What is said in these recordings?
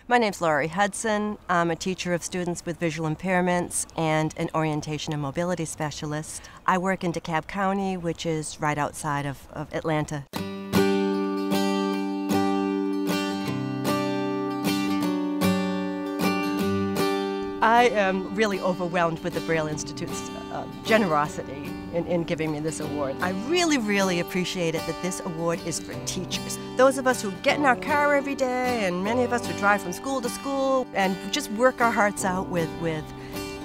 My name's Laurie Hudson. I'm a teacher of students with visual impairments and an orientation and mobility specialist. I work in DeKalb County, which is right outside of Atlanta. I am really overwhelmed with the Braille Institute's generosity in giving me this award. I really appreciate it that this award is for teachers. Those of us who get in our car every day, and many of us who drive from school to school, and just work our hearts out with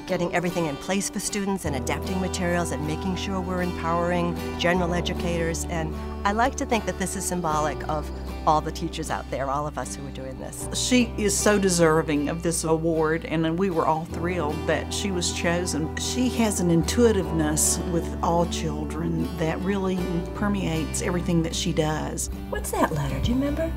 getting everything in place for students and adapting materials and making sure we're empowering general educators. And I like to think that this is symbolic of all the teachers out there, all of us who are doing this. She is so deserving of this award, and we were all thrilled that she was chosen. She has an intuitiveness with all children that really permeates everything that she does. What's that letter? Do you remember?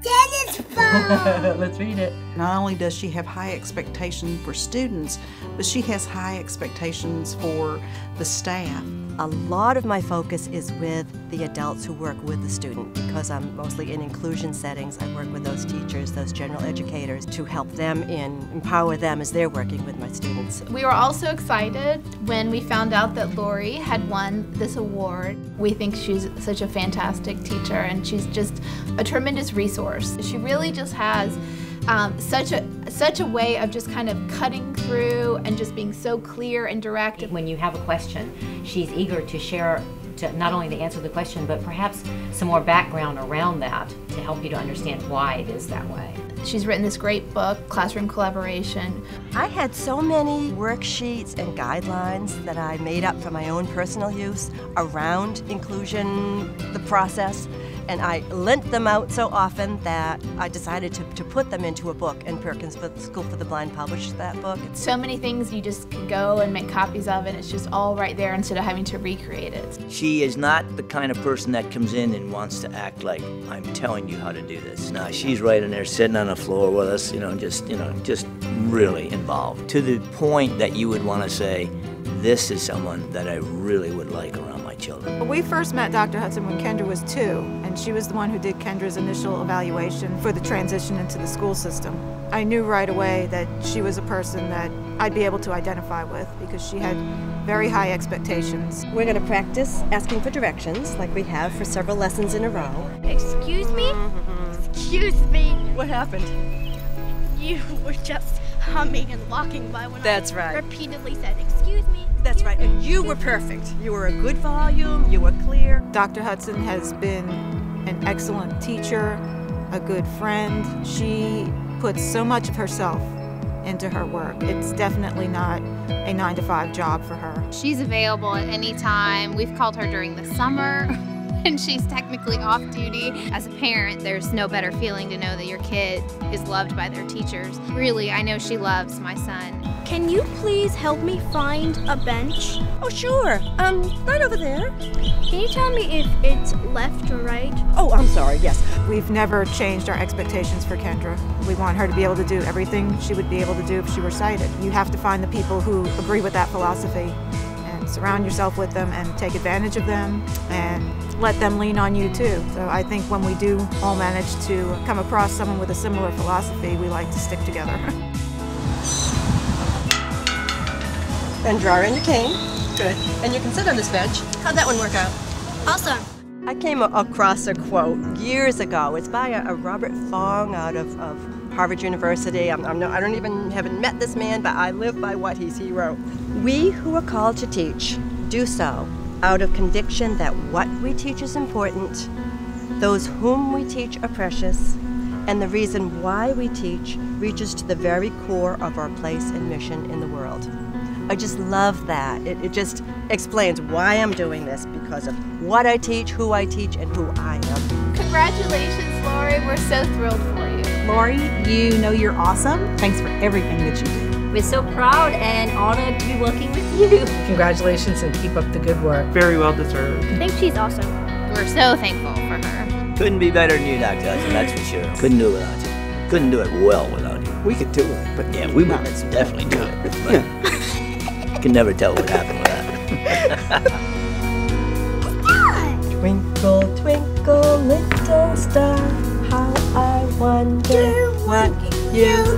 Daddy's phone! Let's read it. Not only does she have high expectations for students, but she has high expectations for the staff. A lot of my focus is with the adults who work with the student, because I'm mostly in inclusion settings. I work with those teachers, those general educators, to help them empower them as they're working with my students. We were also excited when we found out that Laurie had won this award. We think she's such a fantastic teacher, and she's just a tremendous resource. She really just has such a way of just kind of cutting through and just being so clear and direct. When you have a question, she's eager to share, to not only to answer the question, but perhaps some more background around that to help you to understand why it is that way. She's written this great book, Classroom Collaboration. I had so many worksheets and guidelines that I made up for my own personal use around inclusion, the process, and I lent them out so often that I decided to put them into a book, and Perkins School for the Blind published that book. So many things you just could go and make copies of, and it's just all right there instead of having to recreate it. She is not the kind of person that comes in and wants to act like I'm telling you how to do this. No, she's right in there sitting on the floor with us, just really involved. To the point that you would want to say, this is someone that I really would like around my children. We first met Dr. Hudson when Kendra was 2, and she was the one who did Kendra's initial evaluation for the transition into the school system. I knew right away that she was a person that I'd be able to identify with because she had very high expectations. We're going to practice asking for directions like we have for several lessons in a row. Excuse me? Excuse me? What happened? You were just humming and walking by when That's I right. repeatedly said, excuse me. That's right, and you were perfect. You were a good volume, you were clear. Dr. Hudson has been an excellent teacher, a good friend. She puts so much of herself into her work. It's definitely not a 9-to-5 job for her. She's available at any time. We've called her during the summer and she's technically off duty. As a parent, there's no better feeling to know that your kid is loved by their teachers. Really, I know she loves my son. Can you please help me find a bench? Oh, sure. Right over there. Can you tell me if it's left or right? Oh, I'm sorry, yes. We've never changed our expectations for Kendra. We want her to be able to do everything she would be able to do if she were sighted. You have to find the people who agree with that philosophy and surround yourself with them and take advantage of them and let them lean on you too. So I think when we do all manage to come across someone with a similar philosophy, we like to stick together. And draw in your cane. Good. And you can sit on this bench. How'd that one work out? Awesome. I came across a quote years ago. It's by a Robert Fong out of Harvard University. Haven't met this man, but I live by what he wrote. We who are called to teach do so out of conviction that what we teach is important, those whom we teach are precious, and the reason why we teach reaches to the very core of our place and mission in the world. I just love that. It just explains why I'm doing this, because of what I teach, who I teach, and who I am. Congratulations, Laurie. We're so thrilled for you. Laurie, you know you're awesome. Thanks for everything that you do. We're so proud and honored to be working with you. Congratulations and keep up the good work. Very well deserved. I think she's awesome. We're so thankful for her. Couldn't be better than you, Dr. Hudson, that's for sure. Couldn't do it without you. Couldn't do it well without you. We could do it, but Yeah, we would definitely do it. But you can never tell what happened with that. Twinkle, twinkle, little star, how I wonder what you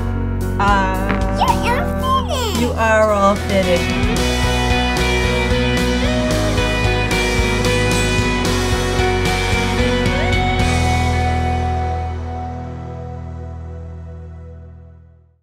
are. You're all finished. You are all finished.